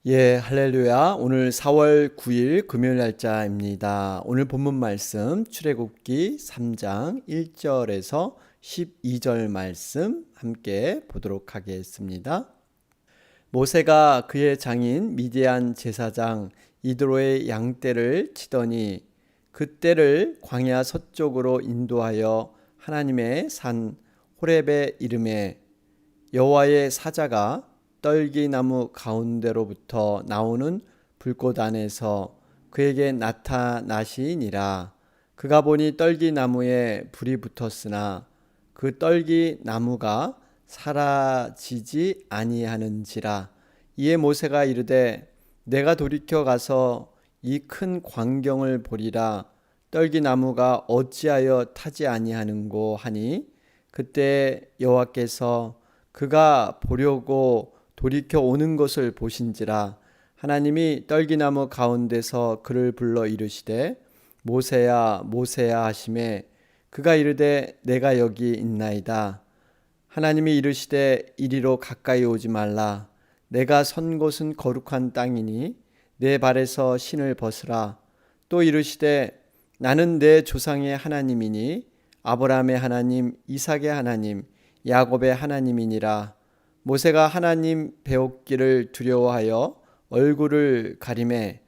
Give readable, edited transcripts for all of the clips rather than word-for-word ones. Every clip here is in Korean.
예, 할렐루야. 오늘 4월 9일 금요일 날짜입니다. 오늘 본문 말씀 출애굽기 3장 1절에서 12절 말씀 함께 보도록 하겠습니다. 모세가 그의 장인 미디안 제사장 이드로의 양떼를 치더니 그 떼를 광야 서쪽으로 인도하여 하나님의 산 호렙에 이르매 여호와의 사자가 떨기나무 가운데로부터 나오는 불꽃 안에서 그에게 나타나시니라. 그가 보니 떨기나무에 불이 붙었으나 그 떨기나무가 사라지지 아니하는지라. 이에 모세가 이르되 내가 돌이켜 가서 이 큰 광경을 보리라. 떨기나무가 어찌하여 타지 아니하는고 하니 그때 여호와께서 그가 보려고 돌이켜 오는 것을 보신지라. 하나님이 떨기나무 가운데서 그를 불러 이르시되 모세야 모세야 하시매 그가 이르되 내가 여기 있나이다. 하나님이 이르시되 이리로 가까이 오지 말라. 내가 선 곳은 거룩한 땅이니 내 발에서 신을 벗으라. 또 이르시되 나는 내 조상의 하나님이니 아브라함의 하나님 이삭의 하나님 야곱의 하나님이니라. 모세가 하나님 배웠기를 두려워하여 얼굴을 가리매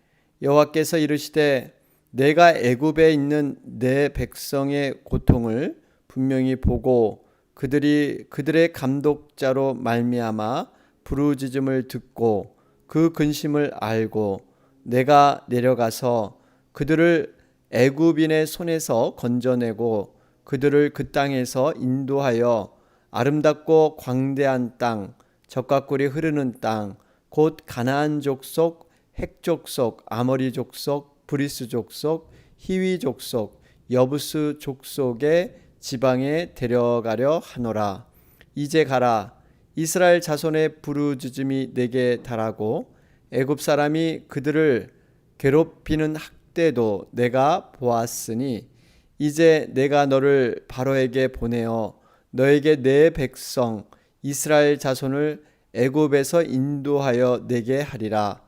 여호와께서 이르시되 내가 애굽에 있는 내 백성의 고통을 분명히 보고 그들의 감독자로 말미암아 부르짖음을 듣고 그 근심을 알고 내가 내려가서 그들을 애굽인의 손에서 건져내고 그들을 그 땅에서 인도하여 아름답고 광대한 땅, 젖과 꿀이 흐르는 땅, 곧 가나안 족속, 헷 족속, 아모리 족속, 브리스 족속, 히위 족속, 여부스 족속의 지방에 데려가려 하노라. 이제 가라. 이스라엘 자손의 부르짖음이 내게 달하고 애굽 사람이 그들을 괴롭히는 학대도 내가 보았으니 이제 내가 너를 바로에게 보내어 너에게 내 백성 이스라엘 자손을 애굽에서 인도하여 내게 하리라.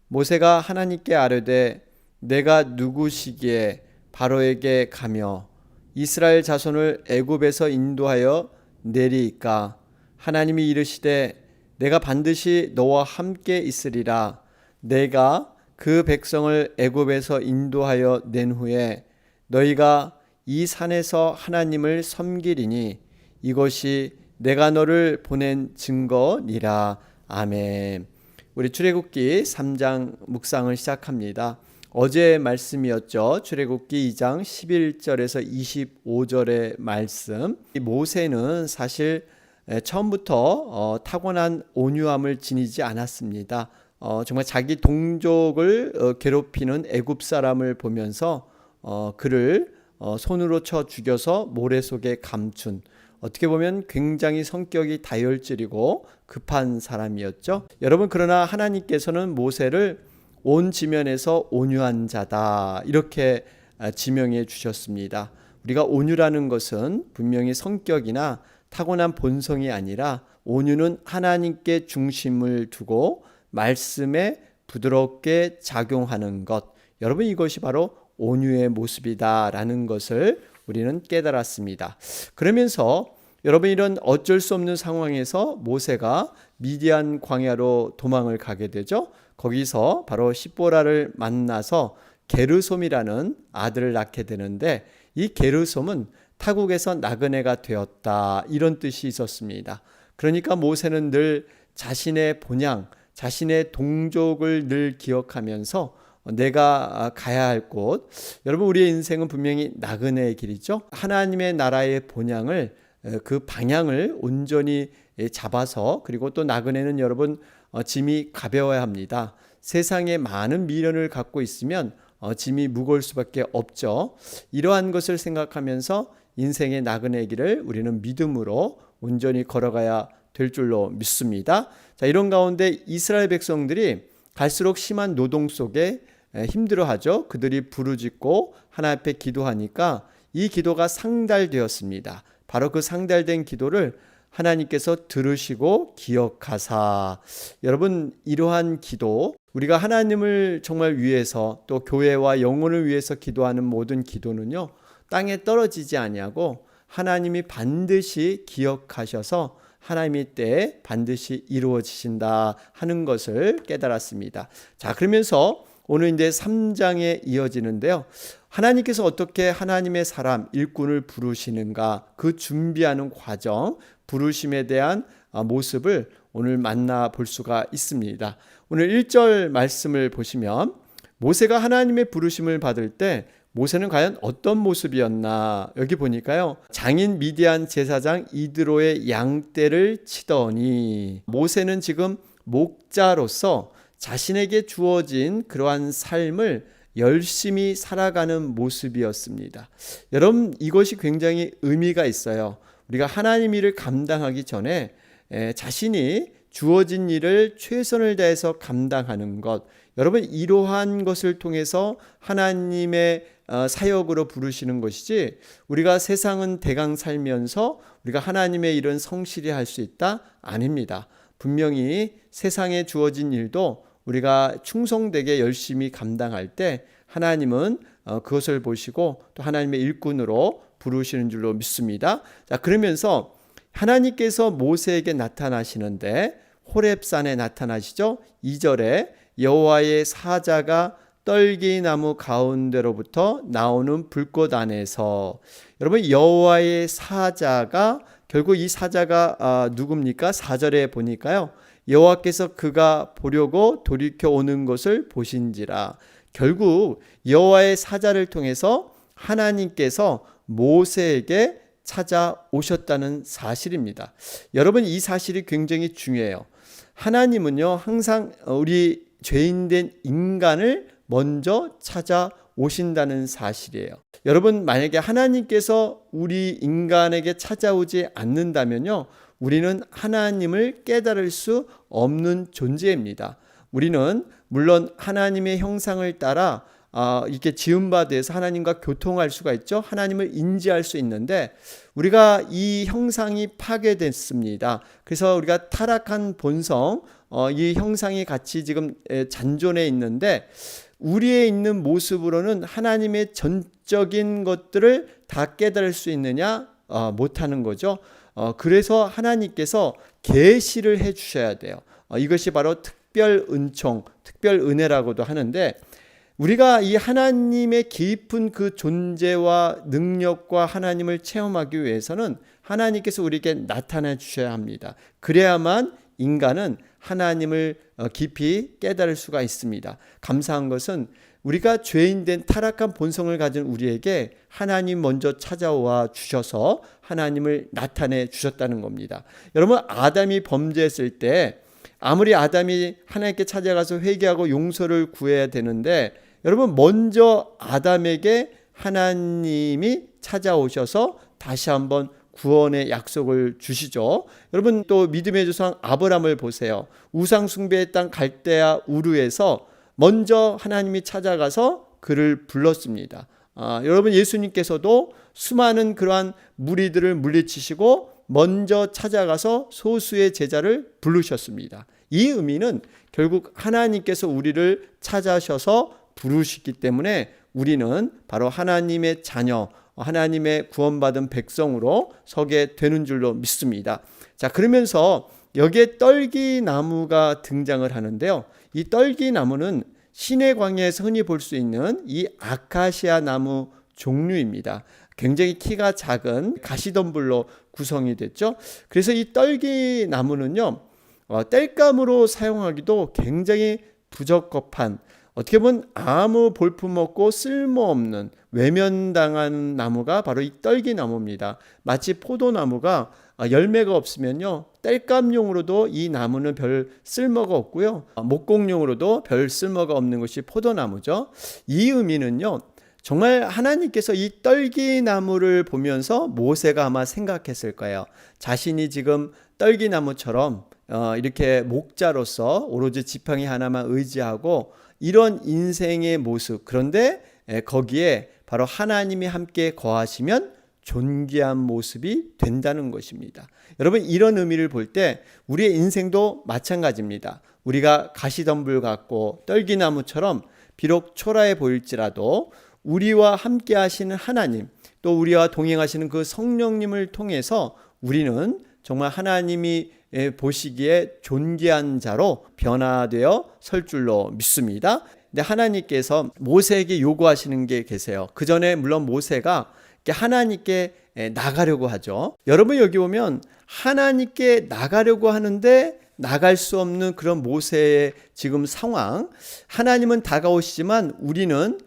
모세가 하나님께 아뢰되 내가 누구시기에 바로에게 가며 이스라엘 자손을 애굽에서 인도하여 내리이까. 하나님이 이르시되 내가 반드시 너와 함께 있으리라. 내가 그 백성을 애굽에서 인도하여 낸 후에 너희가 이 산에서 하나님을 섬기리니 이것이 내가 너를 보낸 증거니라. 아멘. 우리 출애굽기 3장 묵상을 시작합니다. 어제의 말씀이었죠. 출애굽기 2장 11절에서 25절의 말씀. 모세는 사실 처음부터 타고난 온유함을 지니지 않았습니다. 정말 자기 동족을 괴롭히는 애굽 사람을 보면서 그를 손으로 쳐 죽여서 모래 속에 감춘, 어떻게 보면 굉장히 성격이 다혈질이고 급한 사람이었죠. 여러분, 그러나 하나님께서는 모세를 온 지면에서 온유한 자다 이렇게 지명해 주셨습니다. 우리가 온유라는 것은 분명히 성격이나 타고난 본성이 아니라 온유는 하나님께 중심을 두고 말씀에 부드럽게 작용하는 것. 여러분, 이것이 바로 온유의 모습이다라는 것을 우리는 깨달았습니다. 그러면서 여러분, 이런 어쩔 수 없는 상황에서 모세가 미디안 광야로 도망을 가게 되죠. 거기서 바로 십보라를 만나서 게르솜이라는 아들을 낳게 되는데, 이 게르솜은 타국에서 나그네가 되었다 이런 뜻이 있었습니다. 그러니까 모세는 늘 자신의 본향, 자신의 동족을 늘 기억하면서 내가 가야 할 곳, 여러분, 우리의 인생은 분명히 나그네의 길이죠. 하나님의 나라의 본향을, 그 방향을 온전히 잡아서, 그리고 또 나그네는 여러분 짐이 가벼워야 합니다. 세상에 많은 미련을 갖고 있으면 짐이 무거울 수밖에 없죠. 이러한 것을 생각하면서 인생의 나그네 길을 우리는 믿음으로 온전히 걸어가야 될 줄로 믿습니다. 자, 이런 가운데 이스라엘 백성들이 갈수록 심한 노동 속에 힘들어하죠. 그들이 부르짖고 하나님 앞에 기도하니까 이 기도가 상달되었습니다. 바로 그 상달된 기도를 하나님께서 들으시고 기억하사. 여러분, 이러한 기도, 우리가 하나님을 정말 위해서 또 교회와 영혼을 위해서 기도하는 모든 기도는요, 땅에 떨어지지 아니하고 하나님이 반드시 기억하셔서 하나님의 때에 반드시 이루어지신다 하는 것을 깨달았습니다. 자, 그러면서 오늘 이제 3장에 이어지는데요. 하나님께서 어떻게 하나님의 사람, 일꾼을 부르시는가, 그 준비하는 과정, 부르심에 대한 모습을 오늘 만나볼 수가 있습니다. 오늘 1절 말씀을 보시면 모세가 하나님의 부르심을 받을 때 모세는 과연 어떤 모습이었나, 여기 보니까요, 장인 미디안 제사장 이드로의 양떼를 치더니, 모세는 지금 목자로서 자신에게 주어진 그러한 삶을 열심히 살아가는 모습이었습니다. 여러분, 이것이 굉장히 의미가 있어요. 우리가 하나님 일을 감당하기 전에 자신이 주어진 일을 최선을 다해서 감당하는 것, 여러분, 이러한 것을 통해서 하나님의 사역으로 부르시는 것이지, 우리가 세상은 대강 살면서 우리가 하나님의 일은 성실히 할 수 있다? 아닙니다. 분명히 세상에 주어진 일도 우리가 충성되게 열심히 감당할 때 하나님은 그것을 보시고 또 하나님의 일꾼으로 부르시는 줄로 믿습니다. 자, 그러면서 하나님께서 모세에게 나타나시는데 호렙산에 나타나시죠. 2절에 여호와의 사자가 떨기나무 가운데로부터 나오는 불꽃 안에서, 여러분, 여호와의 사자가, 결국 이 사자가 누굽니까? 4절에 보니까요, 여호와께서 그가 보려고 돌이켜 오는 것을 보신지라. 결국 여호와의 사자를 통해서 하나님께서 모세에게 찾아오셨다는 사실입니다. 여러분, 이 사실이 굉장히 중요해요. 하나님은요, 항상 우리 죄인된 인간을 먼저 찾아오신다는 사실이에요. 여러분, 만약에 하나님께서 우리 인간에게 찾아오지 않는다면요, 우리는 하나님을 깨달을 수 없는 존재입니다. 우리는 물론 하나님의 형상을 따라 이렇게 지음받아서 하나님과 교통할 수가 있죠. 하나님을 인지할 수 있는데 우리가 이 형상이 파괴됐습니다. 그래서 우리가 타락한 본성, 이 형상이 같이 지금 잔존해 있는데 우리에 있는 모습으로는 하나님의 전적인 것들을 다 깨달을 수 있느냐? 못하는 거죠. 그래서 하나님께서 계시를 해 주셔야 돼요. 이것이 바로 특별 은총, 특별 은혜라고도 하는데, 우리가 이 하나님의 깊은 그 존재와 능력과 하나님을 체험하기 위해서는 하나님께서 우리에게 나타나 주셔야 합니다. 그래야만 인간은 하나님을 깊이 깨달을 수가 있습니다. 감사한 것은 우리가 죄인된 타락한 본성을 가진 우리에게 하나님 먼저 찾아와 주셔서 하나님을 나타내 주셨다는 겁니다. 여러분, 아담이 범죄했을 때 아무리 아담이 하나님께 찾아가서 회개하고 용서를 구해야 되는데, 여러분, 먼저 아담에게 하나님이 찾아오셔서 다시 한번 구원의 약속을 주시죠. 여러분, 또 믿음의 조상 아브라함을 보세요. 우상 숭배했던 갈대아 우르에서 먼저 하나님이 찾아가서 그를 불렀습니다. 여러분, 예수님께서도 수많은 그러한 무리들을 물리치시고 먼저 찾아가서 소수의 제자를 부르셨습니다. 이 의미는 결국 하나님께서 우리를 찾아셔서 부르시기 때문에 우리는 바로 하나님의 자녀, 하나님의 구원받은 백성으로 서게 되는 줄로 믿습니다. 자, 그러면서 여기에 떨기나무가 등장을 하는데요. 이 떨기나무는 시내 광야에서 흔히 볼 수 있는 이 아카시아 나무 종류입니다. 굉장히 키가 작은 가시덤불로 구성이 됐죠. 그래서 이 떨기나무는요, 땔감으로 사용하기도 굉장히 부적합한, 어떻게 보면 아무 볼품없고 쓸모없는 외면당한 나무가 바로 이 떨기나무입니다. 마치 포도나무가 열매가 없으면요, 땔감용으로도 이 나무는 별 쓸모가 없고요, 목공용으로도 별 쓸모가 없는 것이 포도나무죠. 이 의미는요, 정말 하나님께서 이 떨기나무를 보면서 모세가 아마 생각했을 거예요. 자신이 지금 떨기나무처럼 이렇게 목자로서 오로지 지팡이 하나만 의지하고 이런 인생의 모습, 그런데 거기에 바로 하나님이 함께 거하시면 존귀한 모습이 된다는 것입니다. 여러분, 이런 의미를 볼 때 우리의 인생도 마찬가지입니다. 우리가 가시덤불 같고 떨기나무처럼 비록 초라해 보일지라도 우리와 함께 하시는 하나님, 또 우리와 동행하시는 그 성령님을 통해서 우리는 정말 하나님이 보시기에 존귀한 자로 변화되어 설 줄로 믿습니다. 근데 하나님께서 모세에게 요구하시는 게 계세요. 그 전에 물론 모세가 하나님께 나가려고 하죠. 여러분, 여기 보면 하나님께 나가려고 하는데 나갈 수 없는 그런 모세의 지금 상황, 하나님은 다가오시지만 우리는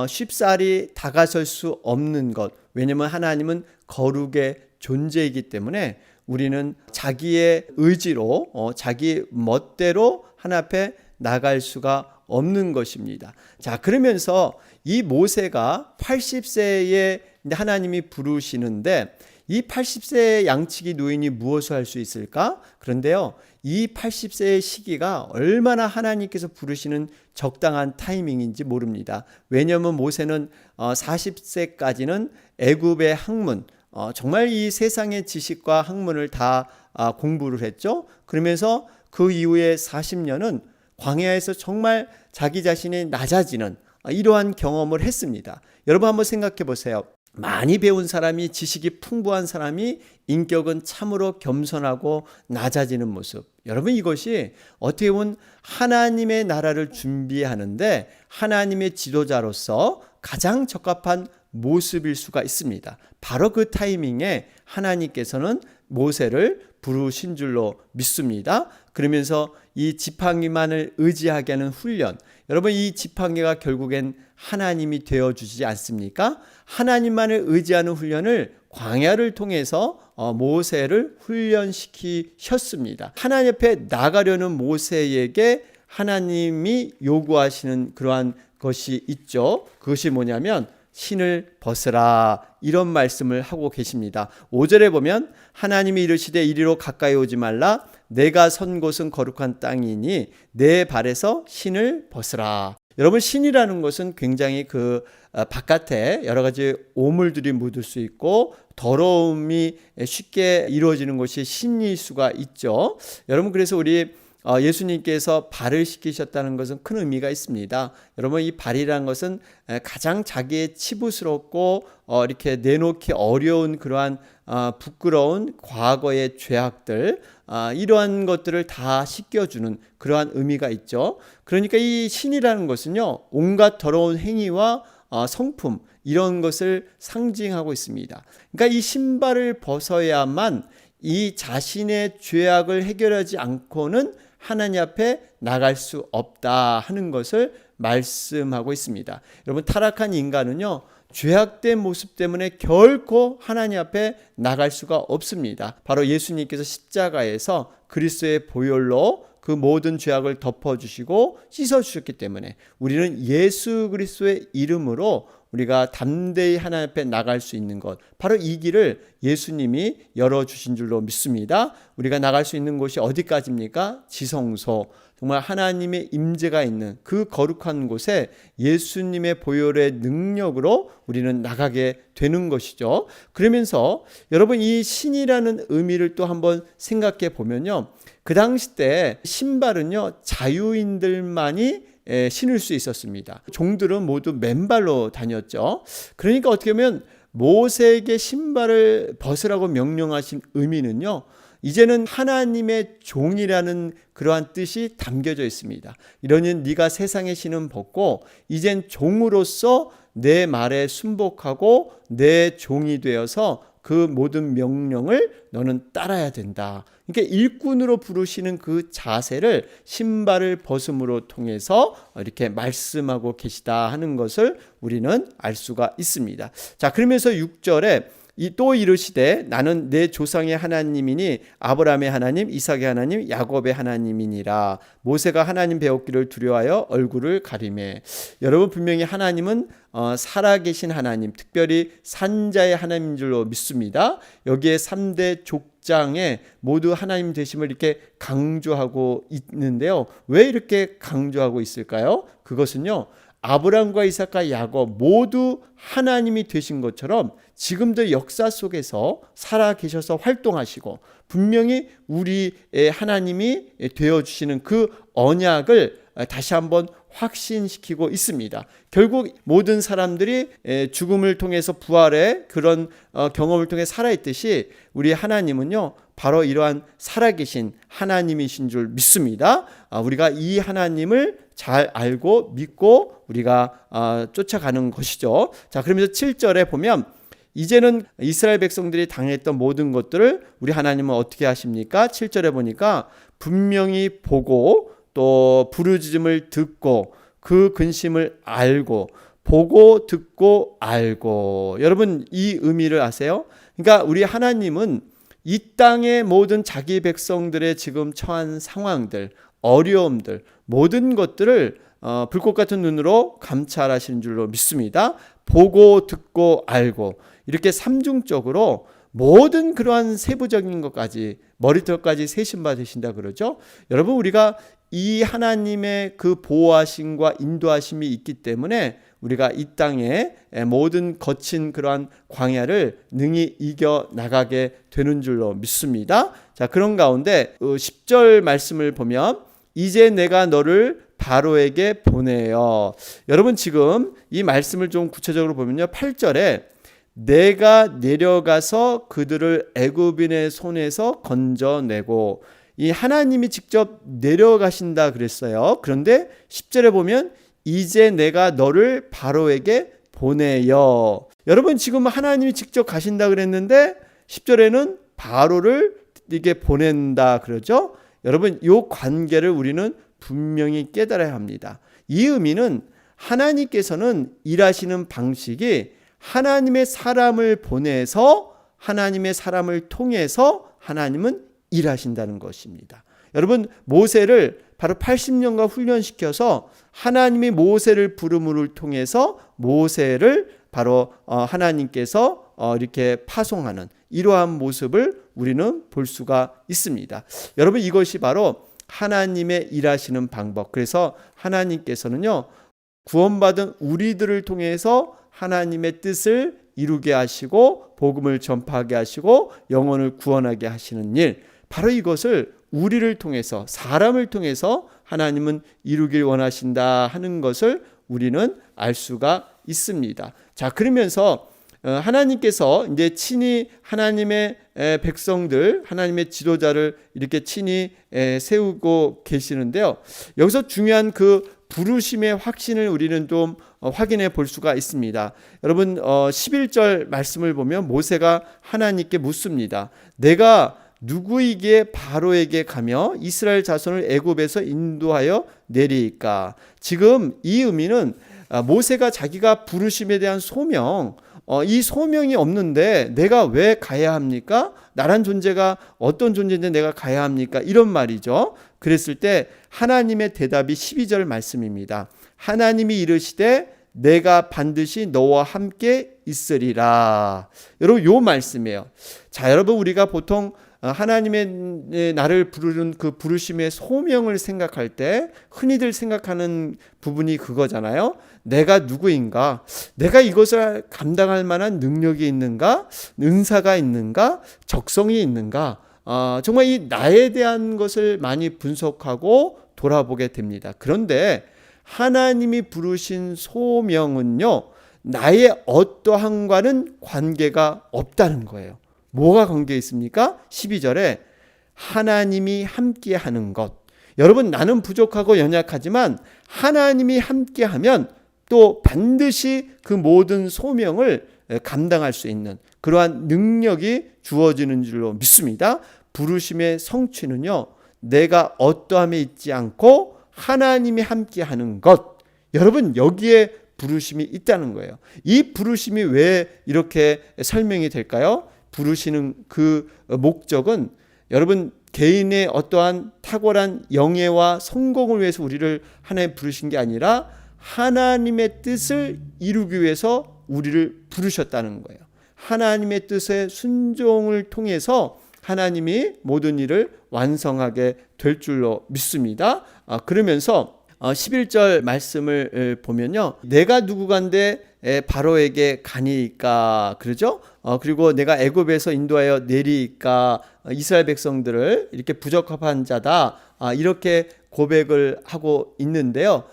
쉽사리 다가설 수 없는 것. 왜냐하면 하나님은 거룩의 존재이기 때문에 우리는 자기의 의지로 자기 멋대로 하나님 앞에 나갈 수가 없는 것입니다. 자, 그러면서 이 모세가 80세에 하나님이 부르시는데 이 80세의 양치기 노인이 무엇을 할 수 있을까? 그런데요, 이 80세의 시기가 얼마나 하나님께서 부르시는 적당한 타이밍인지 모릅니다. 왜냐하면 모세는 40세까지는 애굽의 학문, 정말 이 세상의 지식과 학문을 다 공부를 했죠. 그러면서 그 이후에 40년은 광야에서 정말 자기 자신이 낮아지는 이러한 경험을 했습니다. 여러분, 한번 생각해 보세요. 많이 배운 사람이, 지식이 풍부한 사람이 인격은 참으로 겸손하고 낮아지는 모습. 여러분, 이것이 어떻게 보면 하나님의 나라를 준비하는데 하나님의 지도자로서 가장 적합한 모습일 수가 있습니다. 바로 그 타이밍에 하나님께서는 모세를 부르신 줄로 믿습니다. 그러면서 이 지팡이만을 의지하게 하는 훈련, 여러분, 이 지팡이가 결국엔 하나님이 되어주지 않습니까? 하나님만을 의지하는 훈련을 광야를 통해서 모세를 훈련시키셨습니다. 하나님 앞에 나가려는 모세에게 하나님이 요구하시는 그러한 것이 있죠. 그것이 뭐냐면 신을 벗으라, 이런 말씀을 하고 계십니다. 5절에 보면 하나님이 이르시되 이리로 가까이 오지 말라, 내가 선 곳은 거룩한 땅이니 내 발에서 신을 벗으라. 여러분, 신이라는 것은 굉장히 그 바깥에 여러 가지 오물들이 묻을 수 있고 더러움이 쉽게 이루어지는 것이 신일 수가 있죠. 여러분, 그래서 우리 예수님께서 발을 씻기셨다는 것은 큰 의미가 있습니다. 여러분, 이 발이라는 것은 가장 자기의 치부스럽고 이렇게 내놓기 어려운 그러한 부끄러운 과거의 죄악들, 이러한 것들을 다 씻겨주는 그러한 의미가 있죠. 그러니까 이 신이라는 것은요, 온갖 더러운 행위와 성품, 이런 것을 상징하고 있습니다. 그러니까 이 신발을 벗어야만 이 자신의 죄악을 해결하지 않고는 하나님 앞에 나갈 수 없다 하는 것을 말씀하고 있습니다. 여러분, 타락한 인간은요, 죄악된 모습 때문에 결코 하나님 앞에 나갈 수가 없습니다. 바로 예수님께서 십자가에서 그리스도의 보혈로 그 모든 죄악을 덮어주시고 씻어주셨기 때문에 우리는 예수 그리스도의 이름으로 우리가 담대히 하나님 앞에 나갈 수 있는 것, 바로 이 길을 예수님이 열어주신 줄로 믿습니다. 우리가 나갈 수 있는 곳이 어디까지입니까? 지성소, 정말 하나님의 임재가 있는 그 거룩한 곳에 예수님의 보혈의 능력으로 우리는 나가게 되는 것이죠. 그러면서 여러분, 이 신이라는 의미를 또 한번 생각해 보면요, 그 당시 때 신발은요, 자유인들만이 신을 수 있었습니다. 종들은 모두 맨발로 다녔죠. 그러니까 어떻게 보면 모세에게 신발을 벗으라고 명령하신 의미는요, 이제는 하나님의 종이라는 그러한 뜻이 담겨져 있습니다. 이러니 네가 세상의 신은 벗고 이젠 종으로서 내 말에 순복하고 내 종이 되어서 그 모든 명령을 너는 따라야 된다. 그러니까 일꾼으로 부르시는 그 자세를 신발을 벗음으로 통해서 이렇게 말씀하고 계시다 하는 것을 우리는 알 수가 있습니다. 자, 그러면서 6절에 또 이르시되 나는 내 조상의 하나님이니 아브라함의 하나님, 이삭의 하나님, 야곱의 하나님이니라. 모세가 하나님 배웠기를 두려워하여 얼굴을 가리매. 여러분, 분명히 하나님은 살아계신 하나님, 특별히 산자의 하나님인 줄로 믿습니다. 여기에 3대 족장에 모두 하나님 되심을 이렇게 강조하고 있는데요. 왜 이렇게 강조하고 있을까요? 그것은요, 아브라함과 이삭과 야곱 모두 하나님이 되신 것처럼 지금도 역사 속에서 살아 계셔서 활동하시고 분명히 우리의 하나님이 되어주시는 그 언약을 다시 한번 확신시키고 있습니다. 결국 모든 사람들이 죽음을 통해서 부활의 그런 경험을 통해 살아있듯이 우리 하나님은요 바로 이러한 살아계신 하나님이신 줄 믿습니다. 우리가 이 하나님을 잘 알고 믿고 우리가 쫓아가는 것이죠. 자, 그러면서 7절에 보면 이제는 이스라엘 백성들이 당했던 모든 것들을 우리 하나님은 어떻게 하십니까? 7절에 보니까 분명히 보고 또 부르짖음을 듣고 그 근심을 알고 보고 듣고 알고. 여러분 이 의미를 아세요? 그러니까 우리 하나님은 이 땅의 모든 자기 백성들의 지금 처한 상황들, 어려움들 모든 것들을 불꽃 같은 눈으로 감찰하시는 줄로 믿습니다. 보고 듣고 알고 이렇게 삼중적으로 모든 그러한 세부적인 것까지 머리털까지 세심받으신다 그러죠. 여러분 우리가 이 하나님의 그 보호하심과 인도하심이 있기 때문에 우리가 이 땅에 모든 거친 그러한 광야를 능히 이겨 나가게 되는 줄로 믿습니다. 자, 그런 가운데 10절 말씀을 보면 이제 내가 너를 바로에게 보내요. 여러분 지금 이 말씀을 좀 구체적으로 보면요. 8절에 내가 내려가서 그들을 애굽인의 손에서 건져내고 이 하나님이 직접 내려가신다 그랬어요. 그런데 10절에 보면 이제 내가 너를 바로에게 보내요. 여러분 지금 하나님이 직접 가신다 그랬는데 10절에는 바로를 이게 보낸다 그러죠. 여러분 이 관계를 우리는 분명히 깨달아야 합니다. 이 의미는 하나님께서는 일하시는 방식이 하나님의 사람을 보내서 하나님의 사람을 통해서 하나님은 일하신다는 것입니다. 여러분 모세를 바로 80년간 훈련시켜서 하나님이 모세를 부름을 통해서 모세를 바로 하나님께서 이렇게 파송하는 이러한 모습을 우리는 볼 수가 있습니다. 여러분 이것이 바로 하나님의 일하시는 방법. 그래서 하나님께서는요 구원받은 우리들을 통해서 하나님의 뜻을 이루게 하시고 복음을 전파하게 하시고 영혼을 구원하게 하시는 일, 바로 이것을 우리를 통해서 사람을 통해서 하나님은 이루길 원하신다 하는 것을 우리는 알 수가 있습니다. 자, 그러면서 하나님께서 이제 친히 하나님의 백성들, 하나님의 지도자를 이렇게 친히 세우고 계시는데요. 여기서 중요한 그 부르심의 확신을 우리는 좀 확인해 볼 수가 있습니다. 여러분 11절 말씀을 보면 모세가 하나님께 묻습니다. 내가 누구에게 바로에게 가며 이스라엘 자손을 애굽에서 인도하여 내리까? 지금 이 의미는 모세가 자기가 부르심에 대한 소명, 이 소명이 없는데 내가 왜 가야 합니까? 나란 존재가 어떤 존재인데 내가 가야 합니까? 이런 말이죠. 그랬을 때 하나님의 대답이 12절 말씀입니다. 하나님이 이르시되 내가 반드시 너와 함께 있으리라. 여러분 요 말씀이에요. 자, 여러분 우리가 보통 하나님의 나를 부르는 그 부르심의 소명을 생각할 때 흔히들 생각하는 부분이 그거잖아요. 내가 누구인가? 내가 이것을 감당할 만한 능력이 있는가? 은사가 있는가? 적성이 있는가? 정말 이 나에 대한 것을 많이 분석하고 돌아보게 됩니다. 그런데 하나님이 부르신 소명은요, 나의 어떠한과는 관계가 없다는 거예요. 뭐가 관계 있습니까? 12절에 하나님이 함께하는 것. 여러분 나는 부족하고 연약하지만 하나님이 함께하면 또 반드시 그 모든 소명을 감당할 수 있는 그러한 능력이 주어지는 줄로 믿습니다. 부르심의 성취는요, 내가 어떠함에 있지 않고 하나님이 함께하는 것. 여러분 여기에 부르심이 있다는 거예요. 이 부르심이 왜 이렇게 설명이 될까요? 부르시는 그 목적은 여러분 개인의 어떠한 탁월한 영예와 성공을 위해서 우리를 하나님 부르신 게 아니라 하나님의 뜻을 이루기 위해서 우리를 부르셨다는 거예요. 하나님의 뜻에 순종을 통해서 하나님이 모든 일을 완성하게 될 줄로 믿습니다. 그러면서 11절 말씀을 보면요. 내가 누구간데 바로에게 가니까 그러죠. 그리고 내가 애굽에서 인도하여 내리니까 이스라엘 백성들을 이렇게 부적합한 자다, 이렇게 고백을 하고 있는데요.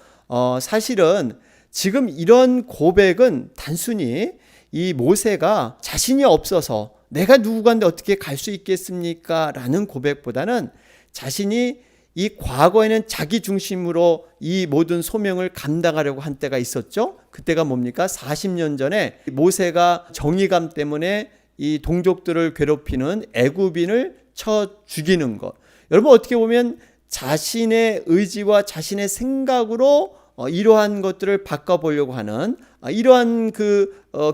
사실은 지금 이런 고백은 단순히 이 모세가 자신이 없어서 내가 누구간데 어떻게 갈 수 있겠습니까? 라는 고백보다는 자신이 이 과거에는 자기 중심으로 이 모든 소명을 감당하려고 한 때가 있었죠. 그때가 뭡니까? 40년 전에 모세가 정의감 때문에 이 동족들을 괴롭히는 애굽인을 쳐 죽이는 것. 여러분, 어떻게 보면 자신의 의지와 자신의 생각으로 이러한 것들을 바꿔보려고 하는 이러한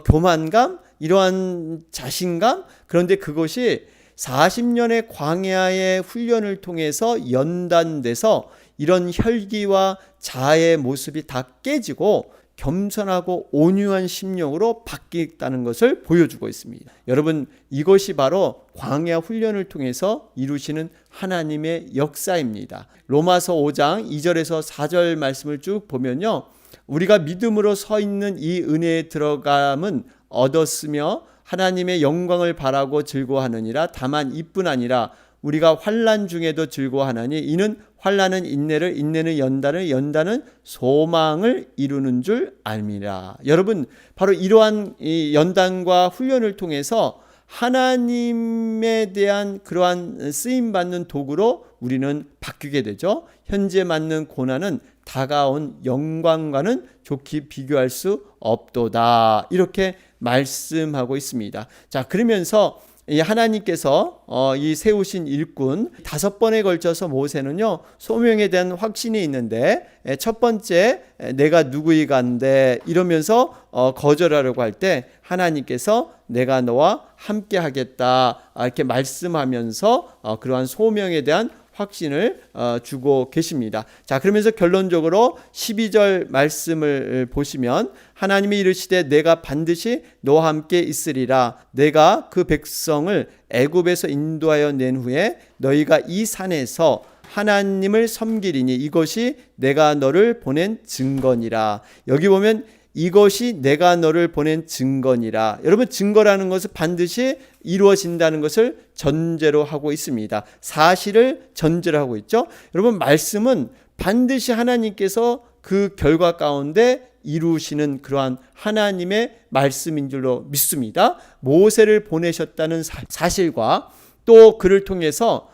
교만감, 이러한 자신감, 그런데 그것이 40년의 광야의 훈련을 통해서 연단돼서 이런 혈기와 자아의 모습이 다 깨지고 겸손하고 온유한 심령으로 바뀌었다는 것을 보여주고 있습니다. 여러분, 이것이 바로 광야 훈련을 통해서 이루시는 하나님의 역사입니다. 로마서 5장 2절에서 4절 말씀을 쭉 보면요, 우리가 믿음으로 서 있는 이 은혜에 들어감은 얻었으며 하나님의 영광을 바라고 즐거워하느니라. 다만 이뿐 아니라 우리가 환난 중에도 즐거워하나니 이는 환난은 인내를, 인내는 연단을, 연단은 소망을 이루는 줄 알미라. 여러분, 바로 이러한 이 연단과 훈련을 통해서 하나님에 대한 그러한 쓰임받는 도구로 우리는 바뀌게 되죠. 현재 맞는 고난은 다가온 영광과는 좋게 비교할 수 없도다, 이렇게 말씀하고 있습니다. 자, 그러면서 이 하나님께서 이 세우신 일꾼 5번에 걸쳐서 모세는요, 소명에 대한 확신이 있는데, 첫 번째 내가 누구이간데 이러면서 거절하려고 할 때 하나님께서 내가 너와 함께 하겠다, 이렇게 말씀하면서 그러한 소명에 대한 확신을 주고 계십니다. 자, 그러면서 결론적으로 12절 말씀을 보시면 하나님이 이르시되 내가 반드시 너와 함께 있으리라. 내가 그 백성을 애굽에서 인도하여 낸 후에 너희가 이 산에서 하나님을 섬기리니 이것이 내가 너를 보낸 증거니라. 여기 보면 이것이 내가 너를 보낸 증거니라. 여러분, 증거라는 것은 반드시 이루어진다는 것을 전제로 하고 있습니다. 사실을 전제로 하고 있죠. 여러분, 말씀은 반드시 하나님께서 그 결과 가운데 이루시는 그러한 하나님의 말씀인 줄로 믿습니다. 모세를 보내셨다는 사실과 또 그를 통해서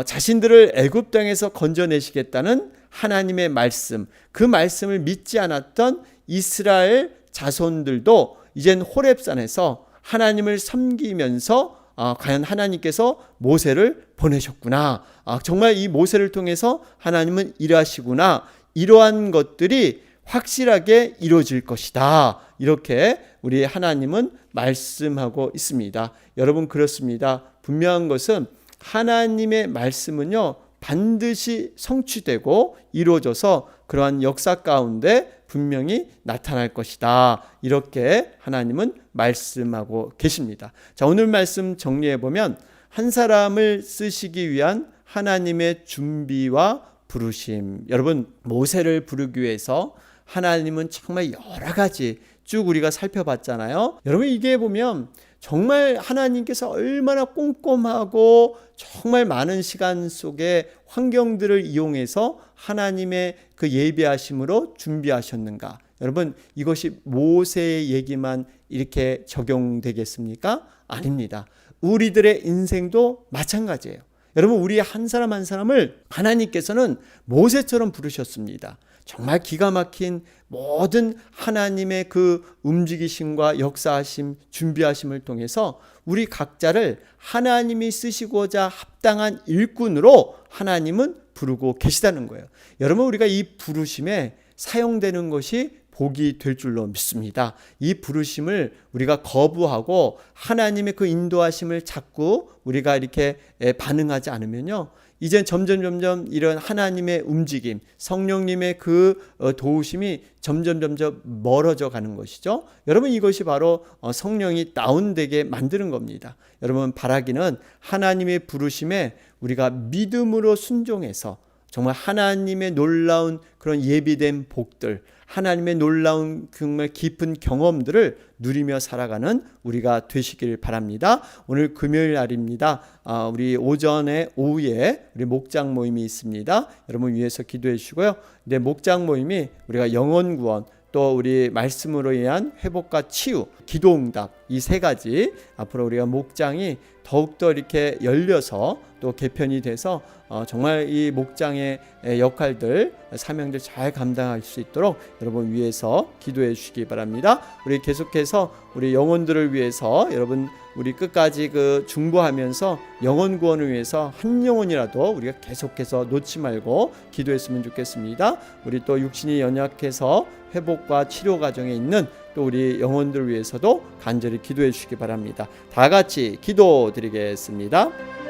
자신들을 애굽 땅에서 건져내시겠다는 하나님의 말씀, 그 말씀을 믿지 않았던 이스라엘 자손들도 이젠 호렙산에서 하나님을 섬기면서 과연 하나님께서 모세를 보내셨구나, 정말 이 모세를 통해서 하나님은 일하시구나, 이러한 것들이 확실하게 이루어질 것이다, 이렇게 우리 하나님은 말씀하고 있습니다. 여러분, 그렇습니다. 분명한 것은 하나님의 말씀은요, 반드시 성취되고 이루어져서 그러한 역사 가운데 분명히 나타날 것이다, 이렇게 하나님은 말씀하고 계십니다. 자, 오늘 말씀 정리해 보면 한 사람을 쓰시기 위한 하나님의 준비와 부르심. 여러분, 모세를 부르기 위해서 하나님은 정말 여러 가지 쭉 우리가 살펴봤잖아요. 여러분, 이게 보면 정말 하나님께서 얼마나 꼼꼼하고 정말 많은 시간 속에 환경들을 이용해서 하나님의 그 예비하심으로 준비하셨는가. 여러분, 이것이 모세의 얘기만 이렇게 적용되겠습니까? 아닙니다. 우리들의 인생도 마찬가지예요. 여러분, 우리 한 사람 한 사람을 하나님께서는 모세처럼 부르셨습니다. 정말 기가 막힌 모든 하나님의 그 움직이심과 역사하심, 준비하심을 통해서 우리 각자를 하나님이 쓰시고자 합당한 일꾼으로 하나님은 부르고 계시다는 거예요. 여러분, 우리가 이 부르심에 사용되는 것이 복이 될 줄로 믿습니다. 이 부르심을 우리가 거부하고 하나님의 그 인도하심을 자꾸 우리가 이렇게 반응하지 않으면요, 이젠 점점 이런 하나님의 움직임, 성령님의 그 도우심이 점점 멀어져 가는 것이죠. 여러분, 이것이 바로 성령이 다운되게 만드는 겁니다. 여러분, 바라기는 하나님의 부르심에 우리가 믿음으로 순종해서 정말 하나님의 놀라운 그런 예비된 복들, 하나님의 놀라운 정말 깊은 경험들을 누리며 살아가는 우리가 되시길 바랍니다. 오늘 금요일 날입니다. 우리 오후에 우리 목장 모임이 있습니다. 여러분 위해서 기도해 주시고요. 네, 목장 모임이 우리가 영혼 구원, 또 우리 말씀으로 인한 회복과 치유, 기도응답, 이 세 가지 앞으로 우리가 목장이 더욱더 이렇게 열려서 또 개편이 돼서 정말 이 목장의 역할들, 사명들 잘 감당할 수 있도록 여러분 위해서 기도해 주시기 바랍니다. 우리 계속해서 우리 영혼들을 위해서 여러분 우리 끝까지 중보하면서 영혼 구원을 위해서 한 영혼이라도 우리가 계속해서 놓지 말고 기도했으면 좋겠습니다. 우리 또 육신이 연약해서 회복과 치료 과정에 있는 또 우리 영혼들을 위해서도 간절히 기도해 주시기 바랍니다. 다 같이 기도드리겠습니다.